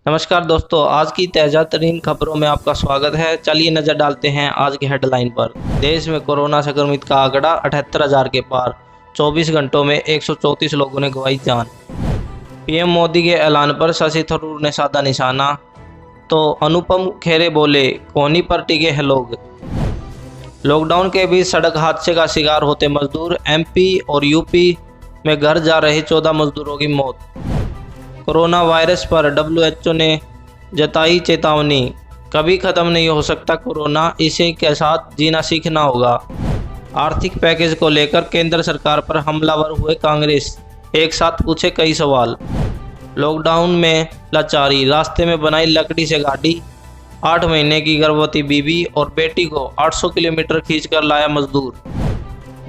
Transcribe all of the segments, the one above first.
नमस्कार दोस्तों, आज की ताज़ा तरीन खबरों में आपका स्वागत है। चलिए नज़र डालते हैं आज की हेडलाइन पर। देश में कोरोना संक्रमित का आंकड़ा 78,000 के पार। 24 घंटों में 134 लोगों ने गंवाई जान। पीएम मोदी के ऐलान पर शशि थरूर ने साधा निशाना, तो अनुपम खेरे बोले कोनी पर टिके हैं लोग। लॉकडाउन के बीच सड़क हादसे का शिकार होते मजदूर। एमपी और यूपी में घर जा रहे 14 मजदूरों की मौत। कोरोना वायरस पर WHO ने जताई चेतावनी, कभी ख़त्म नहीं हो सकता कोरोना, इसी के साथ जीना सीखना होगा। आर्थिक पैकेज को लेकर केंद्र सरकार पर हमलावर हुए कांग्रेस, एक साथ पूछे कई सवाल। लॉकडाउन में लाचारी, रास्ते में बनाई लकड़ी से गाड़ी। 8 महीने की गर्भवती बीबी और बेटी को 800 किलोमीटर खींचकर लाया मजदूर।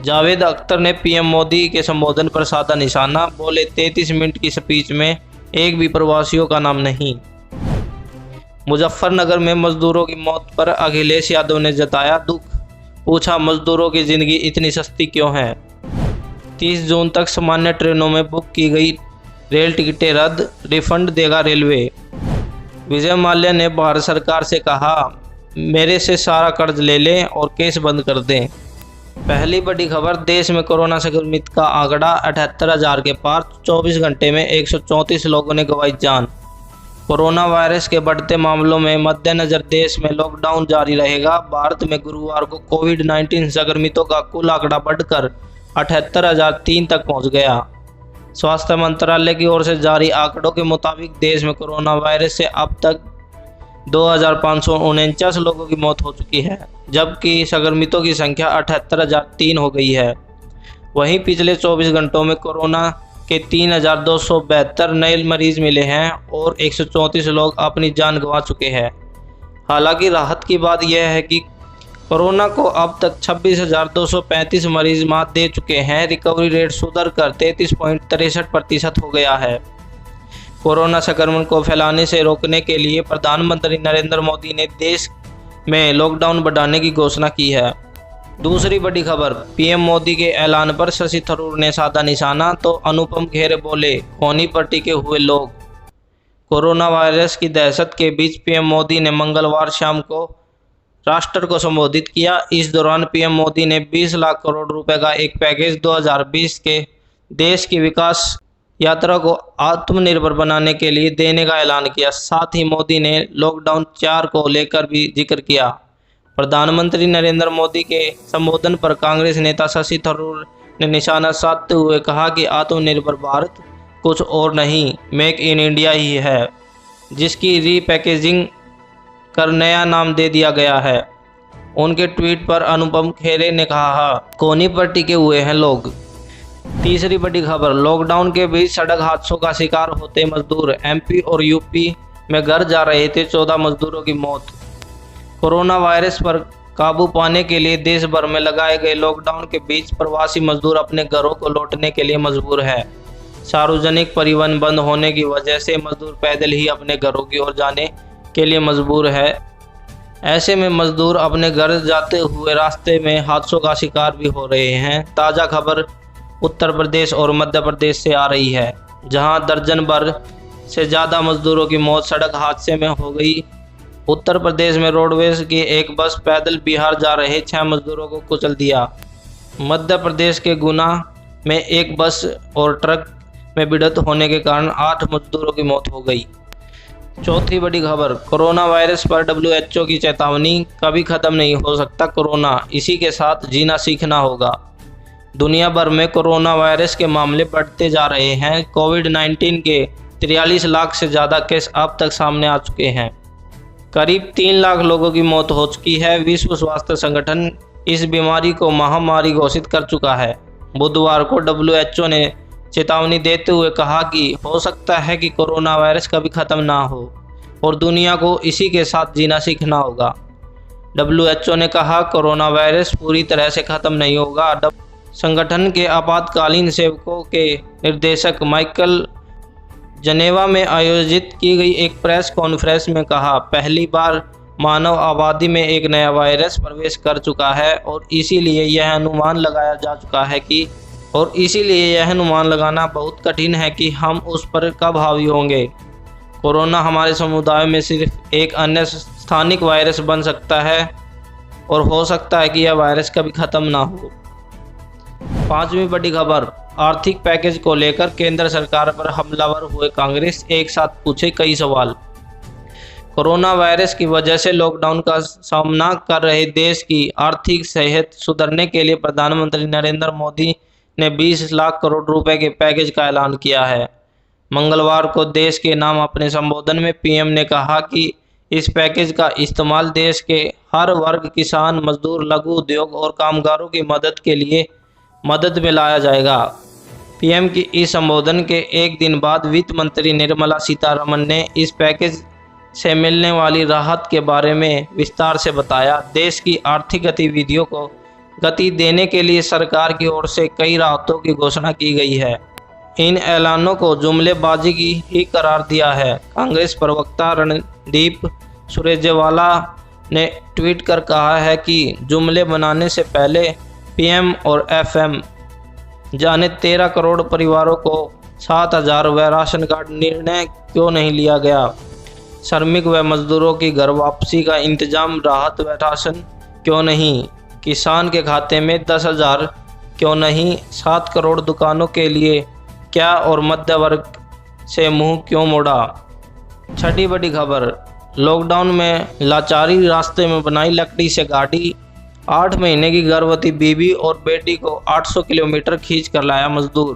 जावेद अख्तर ने पीएम मोदी के संबोधन पर साधा निशाना, बोले 33 मिनट की स्पीच में एक भी प्रवासियों का नाम नहीं। मुजफ्फरनगर में मजदूरों की मौत पर अखिलेश यादव ने जताया दुख, पूछा मजदूरों की जिंदगी इतनी सस्ती क्यों है। 30 जून तक सामान्य ट्रेनों में बुक की गई रेल टिकटें रद्द, रिफंड देगा रेलवे। विजय माल्या ने भारत सरकार से कहा, मेरे से सारा कर्ज ले लें और केस बंद कर दें। पहली बड़ी खबर, देश में कोरोना संक्रमित का आंकड़ा 78,000 के पार। 24 घंटे में 134 लोगों ने गंवाई जान। कोरोना वायरस के बढ़ते मामलों में मद्देनजर देश में लॉकडाउन जारी रहेगा। भारत में गुरुवार को कोविड-19 संक्रमितों का कुल आंकड़ा बढ़कर 78,003 तक पहुंच गया। स्वास्थ्य मंत्रालय की ओर से जारी आंकड़ों के मुताबिक देश में कोरोना वायरस से अब तक 2,549 लोगों की मौत हो चुकी है, जबकि संक्रमितों की संख्या 78,003 हो गई है। वहीं पिछले 24 घंटों में कोरोना के 3,272 नए मरीज मिले हैं और 134 लोग अपनी जान गंवा चुके हैं। हालांकि राहत की बात यह है कि कोरोना को अब तक 26,235 मरीज मात दे चुके हैं। रिकवरी रेट सुधर कर 33.63% हो गया है। कोरोना संक्रमण को फैलाने से रोकने के लिए प्रधानमंत्री नरेंद्र मोदी ने देश में लॉकडाउन बढ़ाने की घोषणा की है। दूसरी बड़ी खबर, पीएम मोदी के ऐलान पर शशि थरूर ने साधा निशाना, तो अनुपम खेरे बोले कोनी पर टिके हुए लोग। कोरोना वायरस की दहशत के बीच पीएम मोदी ने मंगलवार शाम को राष्ट्र को संबोधित किया। इस दौरान पीएम मोदी ने 20 लाख करोड़ रुपए का एक पैकेज 2020 के देश की विकास यात्रा को आत्मनिर्भर बनाने के लिए देने का ऐलान किया। साथ ही मोदी ने लॉकडाउन 4 को लेकर भी जिक्र किया। प्रधानमंत्री नरेंद्र मोदी के संबोधन पर कांग्रेस नेता शशि थरूर ने निशाना साधते हुए कहा कि आत्मनिर्भर भारत कुछ और नहीं, मेक इन इंडिया ही है, जिसकी रीपैकेजिंग कर नया नाम दे दिया गया है। उनके ट्वीट पर अनुपम खेरे ने कहा, कोनी पर टिके हुए हैं लोग। तीसरी बड़ी खबर, लॉकडाउन के बीच सड़क हादसों का शिकार होते मजदूर। एमपी और यूपी में घर जा रहे थे 14 मजदूरों की मौत। कोरोना वायरस पर काबू पाने के लिए देश भर में लगाए गए लॉकडाउन के बीच प्रवासी मजदूर अपने घरों को लौटने के लिए मजबूर है। सार्वजनिक परिवहन बंद होने की वजह से मजदूर पैदल ही अपने घरों की ओर जाने के लिए मजबूर है। ऐसे में मजदूर अपने घर जाते हुए रास्ते में हादसों का शिकार भी हो रहे हैं। ताज़ा खबर उत्तर प्रदेश और मध्य प्रदेश से आ रही है, जहां दर्जन भर से ज़्यादा मजदूरों की मौत सड़क हादसे में हो गई। उत्तर प्रदेश में रोडवेज की एक बस पैदल बिहार जा रहे 6 मजदूरों को कुचल दिया। मध्य प्रदेश के गुना में एक बस और ट्रक में भिड़ंत होने के कारण 8 मजदूरों की मौत हो गई। चौथी बड़ी खबर, कोरोना वायरस पर WHO की चेतावनी, कभी ख़त्म नहीं हो सकता कोरोना, इसी के साथ जीना सीखना होगा। दुनिया भर में कोरोना वायरस के मामले बढ़ते जा रहे हैं। कोविड-19 के 43 लाख से ज़्यादा केस अब तक सामने आ चुके हैं। करीब 3 लाख लोगों की मौत हो चुकी है। विश्व स्वास्थ्य संगठन इस बीमारी को महामारी घोषित कर चुका है। बुधवार को WHO ने चेतावनी देते हुए कहा कि हो सकता है कि कोरोना वायरस कभी ख़त्म ना हो और दुनिया को इसी के साथ जीना सीखना होगा। WHO ने कहा, कोरोना वायरस पूरी तरह से ख़त्म नहीं होगा। संगठन के आपातकालीन सेवकों के निर्देशक माइकल जनेवा में आयोजित की गई एक प्रेस कॉन्फ्रेंस में कहा, पहली बार मानव आबादी में एक नया वायरस प्रवेश कर चुका है और इसीलिए यह अनुमान लगाना बहुत कठिन है कि हम उस पर कब हावी होंगे। कोरोना हमारे समुदाय में सिर्फ एक अन्य स्थानिक वायरस बन सकता है और हो सकता है कि यह वायरस कभी ख़त्म ना हो। पांचवी बड़ी खबर, आर्थिक पैकेज को लेकर केंद्र सरकार पर हमलावर हुए कांग्रेस, एक साथ पूछे कई सवाल। कोरोना वायरस की वजह से लॉकडाउन का सामना कर रहे देश की आर्थिक सेहत सुधारने के लिए प्रधानमंत्री नरेंद्र मोदी ने 20 लाख करोड़ रुपए के पैकेज का ऐलान किया है। मंगलवार को देश के नाम अपने संबोधन में पीएम ने कहा कि इस पैकेज का इस्तेमाल देश के हर वर्ग, किसान, मजदूर, लघु उद्योग और कामगारों की मदद में लाया जाएगा। पीएम की इस संबोधन के एक दिन बाद वित्त मंत्री निर्मला सीतारमण ने इस पैकेज से मिलने वाली राहत के बारे में विस्तार से बताया। देश की आर्थिक गतिविधियों को गति देने के लिए सरकार की ओर से कई राहतों की घोषणा की गई है। इन ऐलानों को जुमलेबाजी की ही करार दिया है। कांग्रेस प्रवक्ता रणदीप सुरजेवाला ने ट्वीट कर कहा है कि जुमले बनाने से पहले पीएम और एफएम जाने 13 करोड़ परिवारों को 7,000 व राशन कार्ड निर्णय क्यों नहीं लिया गया। श्रमिक व मजदूरों की घर वापसी का इंतजाम, राहत व राशन क्यों नहीं। किसान के खाते में 10,000 क्यों नहीं। 7 करोड़ दुकानों के लिए क्या और मध्य वर्ग से मुंह क्यों मोड़ा। छठी बड़ी खबर, लॉकडाउन में लाचारी, रास्ते में बनाई लकड़ी से गाड़ी। 8 महीने की गर्भवती बीवी और बेटी को 800 किलोमीटर खींच कर लाया मजदूर।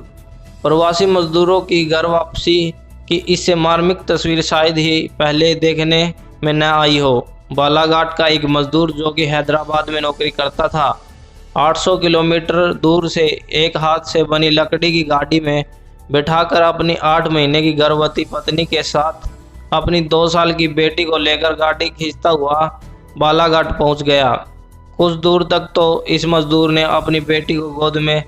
प्रवासी मजदूरों की घर वापसी की इससे मार्मिक तस्वीर शायद ही पहले देखने में न आई हो। बालाघाट का एक मजदूर जो कि हैदराबाद में नौकरी करता था, 800 किलोमीटर दूर से एक हाथ से बनी लकड़ी की गाड़ी में बिठाकर अपनी 8 महीने की गर्भवती पत्नी के साथ अपनी 2 साल की बेटी को लेकर गाड़ी खींचता हुआ बालाघाट पहुंच गया। कुछ दूर तक तो इस मजदूर ने अपनी बेटी को गोद में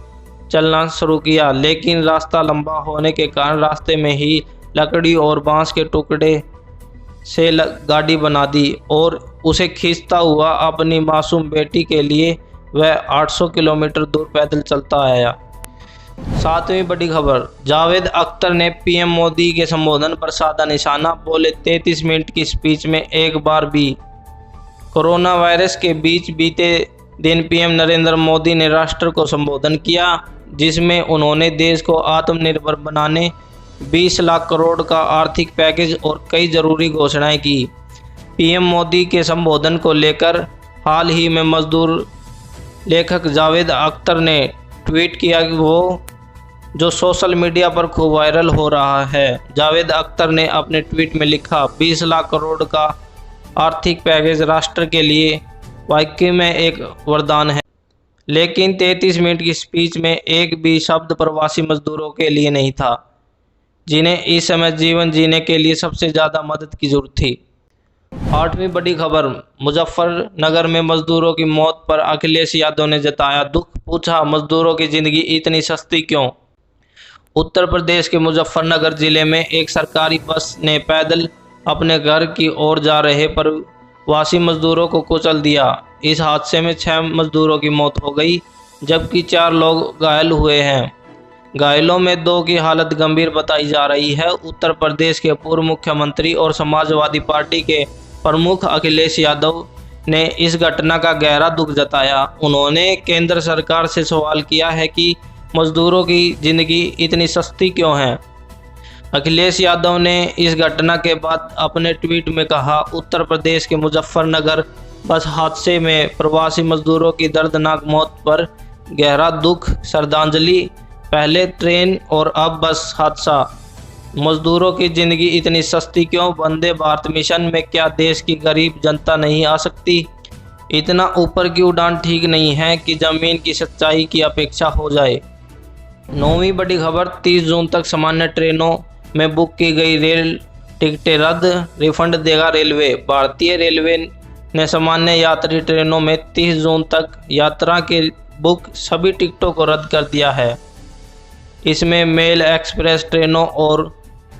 चलना शुरू किया, लेकिन रास्ता लंबा होने के कारण रास्ते में ही लकड़ी और बांस के टुकड़े से गाड़ी बना दी और उसे खींचता हुआ अपनी मासूम बेटी के लिए वह 800 किलोमीटर दूर पैदल चलता आया। 7वीं बड़ी खबर, जावेद अख्तर ने पीएम मोदी के संबोधन पर साधा निशाना, बोले 33 मिनट की स्पीच में एक बार भी। कोरोना वायरस के बीच बीते दिन पीएम नरेंद्र मोदी ने राष्ट्र को संबोधन किया, जिसमें उन्होंने देश को आत्मनिर्भर बनाने 20 लाख करोड़ का आर्थिक पैकेज और कई जरूरी घोषणाएं की। पीएम मोदी के संबोधन को लेकर हाल ही में मजदूर लेखक जावेद अख्तर ने ट्वीट किया कि वो जो सोशल मीडिया पर खूब वायरल हो रहा है। जावेद अख्तर ने अपने ट्वीट में लिखा, 20 लाख करोड़ का आर्थिक पैकेज राष्ट्र के लिए वाकई में एक वरदान है, लेकिन 33 मिनट की स्पीच में एक भी शब्द प्रवासी मजदूरों के लिए नहीं था, जिन्हें इस समय जीवन जीने के लिए सबसे ज़्यादा मदद की जरूरत थी। 8वीं बड़ी खबर, मुजफ्फरनगर में मजदूरों की मौत पर अखिलेश यादव ने जताया दुख, पूछा मजदूरों की जिंदगी इतनी सस्ती क्यों। उत्तर प्रदेश के मुजफ्फरनगर जिले में एक सरकारी बस ने पैदल अपने घर की ओर जा रहे प्रवासी मजदूरों को कुचल दिया। इस हादसे में 6 मजदूरों की मौत हो गई, जबकि 4 लोग घायल हुए हैं। घायलों में 2 की हालत गंभीर बताई जा रही है। उत्तर प्रदेश के पूर्व मुख्यमंत्री और समाजवादी पार्टी के प्रमुख अखिलेश यादव ने इस घटना का गहरा दुख जताया। उन्होंने केंद्र सरकार से सवाल किया है कि मजदूरों की जिंदगी इतनी सस्ती क्यों है। अखिलेश यादव ने इस घटना के बाद अपने ट्वीट में कहा, उत्तर प्रदेश के मुजफ्फरनगर बस हादसे में प्रवासी मजदूरों की दर्दनाक मौत पर गहरा दुख, श्रद्धांजलि। पहले ट्रेन और अब बस हादसा, मजदूरों की जिंदगी इतनी सस्ती क्यों। वंदे भारत मिशन में क्या देश की गरीब जनता नहीं आ सकती। इतना ऊपर की उड़ान ठीक नहीं है कि जमीन की सच्चाई की अपेक्षा हो जाए। 9वीं बड़ी खबर, 30 जून तक सामान्य ट्रेनों में बुक की गई रेल टिकटें रद्द, रिफंड देगा रेलवे। भारतीय रेलवे ने सामान्य यात्री ट्रेनों में 30 जून तक यात्रा के बुक सभी टिकटों को रद्द कर दिया है। इसमें मेल, एक्सप्रेस ट्रेनों और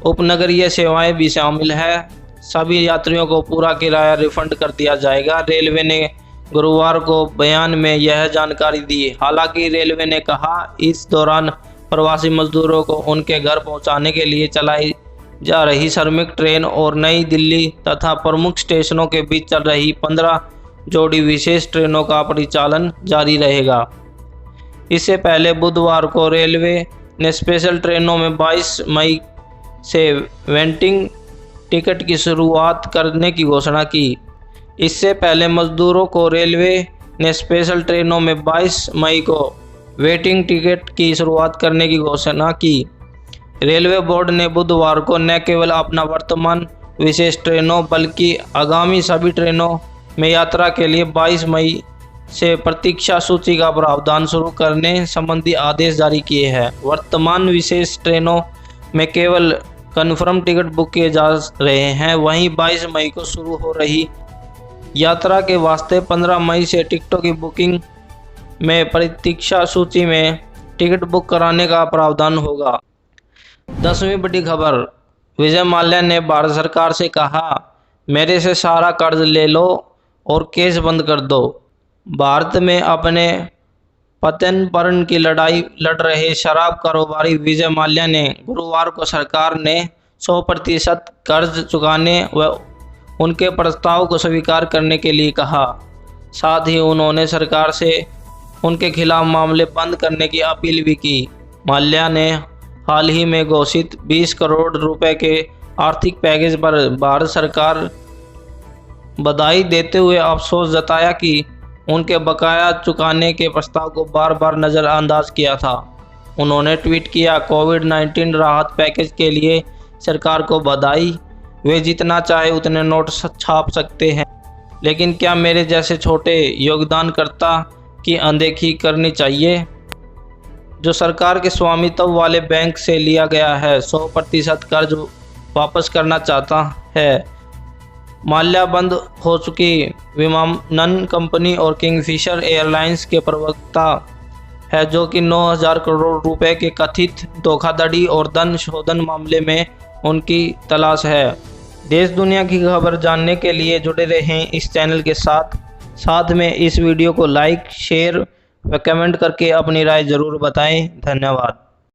उपनगरीय सेवाएं भी शामिल है। सभी यात्रियों को पूरा किराया रिफंड कर दिया जाएगा। रेलवे ने गुरुवार को बयान में यह जानकारी दी। हालांकि रेलवे ने कहा इस दौरान प्रवासी मजदूरों को उनके घर पहुंचाने के लिए चलाई जा रही श्रमिक ट्रेन और नई दिल्ली तथा प्रमुख स्टेशनों के बीच चल रही 15 जोड़ी विशेष ट्रेनों का परिचालन जारी रहेगा। इससे पहले बुधवार को रेलवे ने स्पेशल ट्रेनों में 22 मई से वेटिंग टिकट की शुरुआत करने की घोषणा की। इससे पहले मजदूरों को रेलवे ने स्पेशल ट्रेनों में 22 मई को वेटिंग टिकट की शुरुआत करने की घोषणा की। रेलवे बोर्ड ने बुधवार को न केवल अपना वर्तमान विशेष ट्रेनों बल्कि आगामी सभी ट्रेनों में यात्रा के लिए 22 मई से प्रतीक्षा सूची का प्रावधान शुरू करने संबंधी आदेश जारी किए हैं। वर्तमान विशेष ट्रेनों में केवल कन्फर्म टिकट बुक किए जा रहे हैं। वहीं 22 मई को शुरू हो रही यात्रा के वास्ते 15 मई से टिकटों की बुकिंग में प्रतीक्षा सूची में टिकट बुक कराने का प्रावधान होगा। 10वीं बड़ी खबर, विजय माल्या ने भारत सरकार से कहा, मेरे से सारा कर्ज ले लो और केस बंद कर दो। भारत में अपने पतन की लड़ाई लड़ रहे शराब कारोबारी विजय माल्या ने गुरुवार को सरकार ने 100% कर्ज चुकाने व उनके प्रस्ताव को स्वीकार करने के लिए कहा। साथ ही उन्होंने सरकार से उनके खिलाफ मामले बंद करने की अपील भी की। माल्या ने हाल ही में घोषित 20 करोड़ रुपए के आर्थिक पैकेज पर भारत सरकार बधाई देते हुए अफसोस जताया कि उनके बकाया चुकाने के प्रस्ताव को बार बार नज़रअंदाज किया था। उन्होंने ट्वीट किया, कोविड-19 राहत पैकेज के लिए सरकार को बधाई। वे जितना चाहे उतने नोट छाप सकते हैं, लेकिन क्या मेरे जैसे छोटे योगदानकर्ता की अनदेखी करनी चाहिए? जो सरकार के स्वामित्व वाले बैंक से लिया गया है 100% कर्ज वापस करना चाहता है। माल्या बंद हो चुकी विमानन कंपनी और किंगफिशर एयरलाइंस के प्रवक्ता है, जो कि 9,000 करोड़ रुपए के कथित धोखाधड़ी और धन शोधन मामले में उनकी तलाश है। देश दुनिया की खबर जानने के लिए जुड़े रहें इस चैनल के साथ में इस वीडियो को लाइक, शेयर व कमेंट करके अपनी राय ज़रूर बताएं। धन्यवाद।